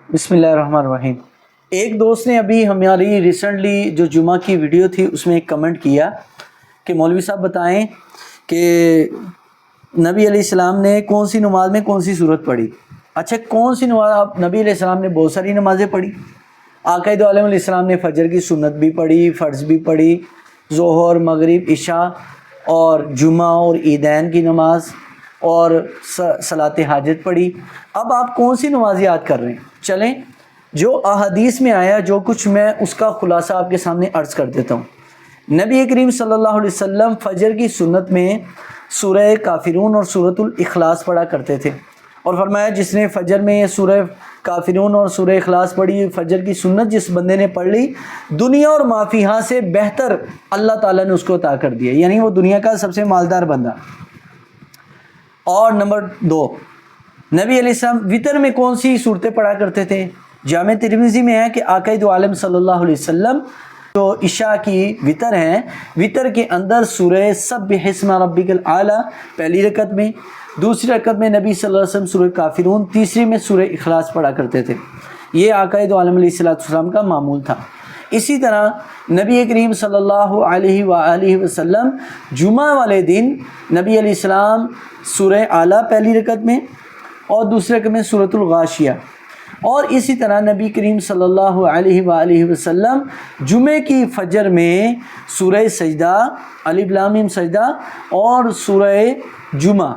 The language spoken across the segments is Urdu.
بسم اللہ الرحمن الرحیم۔ ایک دوست نے ابھی ہماری ریسنٹلی جو جمعہ کی ویڈیو تھی اس میں ایک کمنٹ کیا کہ مولوی صاحب بتائیں کہ نبی علیہ السلام نے کون سی نماز میں کون سی صورت پڑھی۔ اچھا، کون سی نماز؟ آپ نبی علیہ السلام نے بہت ساری نمازیں پڑھی۔ آقا دو عالم علیہ السلام نے فجر کی سنت بھی پڑھی، فرض بھی پڑھی، ظہر، مغرب، عشاء اور جمعہ اور عیدین کی نماز اور صلاۃ حاجت پڑھی۔ اب آپ کون سی نماز یاد کر رہے ہیں؟ چلیں جو احادیث میں آیا جو کچھ میں اس کا خلاصہ آپ کے سامنے عرض کر دیتا ہوں۔ نبی کریم صلی اللہ علیہ وسلم فجر کی سنت میں سورہ کافرون اور سورۃ الاخلاص پڑھا کرتے تھے، اور فرمایا جس نے فجر میں یہ سورہ کافرون اور سورہ اخلاص پڑھی، فجر کی سنت جس بندے نے پڑھ لی، دنیا اور ما فیہا سے بہتر اللہ تعالیٰ نے اس کو عطا کر دیا، یعنی وہ دنیا کا سب سے مالدار بندہ۔ اور نمبر 2، نبی علیہ السلام وطر میں کون سی صورتیں پڑھا کرتے تھے؟ جامع ترمذی میں ہے کہ آقا دو عالم صلی اللہ علیہ وسلم جو عشاء کی وطر ہیں، وطر کے اندر سورہ سبح اسم ربک الاعلی پہلی رکعت میں، دوسری رکعت میں نبی صلی اللہ علیہ وسلم سورہ کافرون، تیسری میں سورہ اخلاص پڑھا کرتے تھے۔ یہ آقا دو عالم علیہ السلام کا معمول تھا۔ اسی طرح نبی کریم صلی اللہ علیہ وآلہ وسلم جمعہ والے دن نبی علیہ السلام سورہ اعلیٰ پہلی رکعت میں اور دوسرے رکعت میں سورۃ الغاشیہ، اور اسی طرح نبی کریم صلی اللہ علیہ وآلہ وسلم جمعے کی فجر میں سورہ سجدہ، الف لام میم سجدہ اور سورہ جمعہ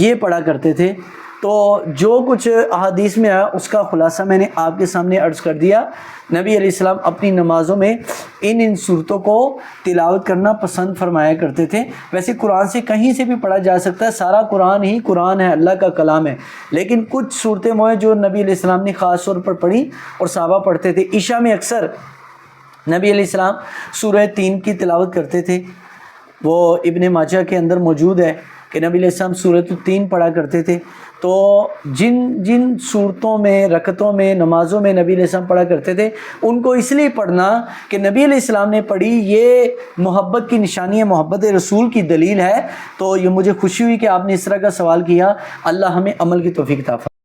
یہ پڑھا کرتے تھے۔ تو جو کچھ احادیث میں آیا اس کا خلاصہ میں نے آپ کے سامنے عرض کر دیا۔ نبی علیہ السلام اپنی نمازوں میں ان صورتوں کو تلاوت کرنا پسند فرمایا کرتے تھے۔ ویسے قرآن سے کہیں سے بھی پڑھا جا سکتا ہے، سارا قرآن ہی قرآن ہے، اللہ کا کلام ہے، لیکن کچھ صورتیں وہ ہیں جو نبی علیہ السلام نے خاص طور پر پڑھی اور صحابہ پڑھتے تھے۔ عشاء میں اکثر نبی علیہ السلام سورہ 3 کی تلاوت کرتے تھے، وہ ابن ماجہ کے اندر موجود ہے کہ نبی علیہ السلام سورۃ 3 پڑھا کرتے تھے۔ تو جن صورتوں میں، رکعتوں میں، نمازوں میں نبی علیہ السلام پڑھا کرتے تھے، ان کو اس لیے پڑھنا کہ نبی علیہ السلام نے پڑھی، یہ محبت کی نشانی ہے، محبت رسول کی دلیل ہے۔ تو یہ مجھے خوشی ہوئی کہ آپ نے اس طرح کا سوال کیا۔ اللہ ہمیں عمل کی توفیق عطا فرمائے۔